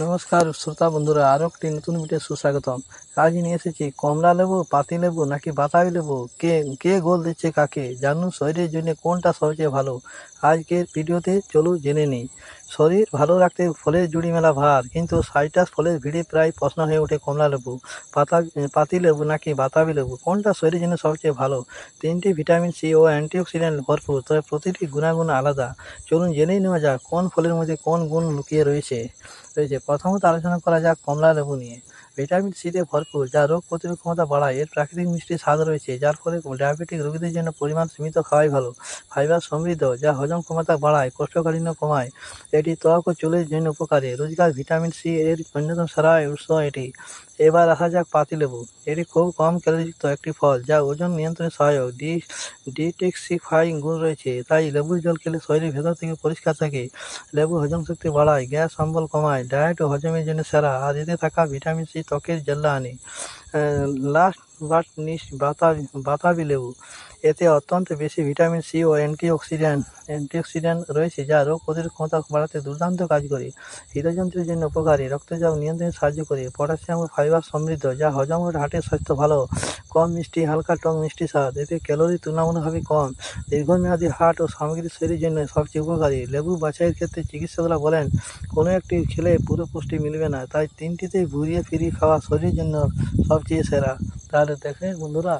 নমস্কার শ্রোতা বন্ধুরা, আরো একটি নতুন ভিডিও সুস্বাগতম। আজ নিয়ে এসেছি কমলা লেবু, পাতি লেবু নাকি বাতাবি লেবু, কে কে গোল দিচ্ছে কাকে, জানুন শরীরের জন্য কোনটা সবচেয়ে ভালো। আজকের ভিডিওতে চলুন জেনে নিই। শরীর ভালো রাখতে ফলের জুড়ি মেলা ভার, কিন্তু সাইট্রাস ফলের ভিড়ে প্রায় প্রশ্ন হয়ে ওঠে কমলা লেবু, পাতি লেবু নাকি বাতাবি লেবু, কোনটা শরীরের জন্য সবচেয়ে ভালো। তিনটি ভিটামিন সি ও অ্যান্টিঅক্সিডেন্ট ভরপুর, তবে প্রতিটি গুণাগুণ আলাদা। চলুন জেনেই নেওয়া যাক কোন ফলের মধ্যে কোন গুণ লুকিয়ে রয়েছে। প্রথমত আলোচনা করা যাক কমলা লেবু নিয়ে। ভিটামিন সিতে ভরপুর, যা রোগ প্রতিরোধ ক্ষমতা বাড়ায়। এর প্রাকৃতিক মিষ্টি স্বাদ রয়েছে, যার ফলে ডায়াবেটিক রোগীদের জন্য পরিমাণ সীমিত খাওয়াই ভালো। ফাইবার সমৃদ্ধ, যা হজম ক্ষমতা বাড়ায়, কোষ্ঠকাঠিন্য কমায়। এটি ত্বক ও চুলের জন্য উপকারী। রোজকার ভিটামিন সি এর অন্যতম সেরা উৎস এটি। এবার আসা যাক পাতিলেবু। এটি খুব কম ক্যালোরিযুক্ত একটি ফল, যা ওজন নিয়ন্ত্রণে সহায়ক। ডিটক্সিফাইং গুণ রয়েছে, তাই লেবুর জল খেলে শরীরের ভেতর থেকে পরিষ্কার থাকে। লেবু হজম শক্তি বাড়ায়, গ্যাস অম্বল কমায়, ডায়েট ও হজমের জন্য সেরা। আর এতে থাকা ভিটামিন সি ত্বকের জেল্লা আনে। লাস্ট বাট নিস্ট বাতাবি লেবু। এতে অত্যন্ত বেশি ভিটামিন সি ও অ্যান্টিঅক্সিডেন্ট রয়েছে, যা রোগ প্রতিরোধ ক্ষমতা বাড়াতে দুর্দান্ত কাজ করে। হৃদযন্ত্রের জন্য উপকারী, রক্তচাপ নিয়ন্ত্রণে সাহায্য করে। পটাশিয়াম ও ফাইবার সমৃদ্ধ, যা হজম ও হার্টের স্বাস্থ্য ভালো। কম মিষ্টি, হালকা টক মিষ্টি স্বাদ। এতে ক্যালোরি তুলনামূলকভাবে কম। দীর্ঘমেয়াদী হার্ট ও সামগ্রিক শরীরের জন্য সবচেয়ে উপকারী। লেবু বাছাইয়ের ক্ষেত্রে চিকিৎসকরা বলেন, কোনো একটি খেলে পুরো পুষ্টি মিলবে না, তাই তিনটিতেই ঘুরিয়ে ফিরিয়ে খাওয়া শরীরের জন্য সবচেয়ে সেরা। তাহলে দেখে বন্ধুরা,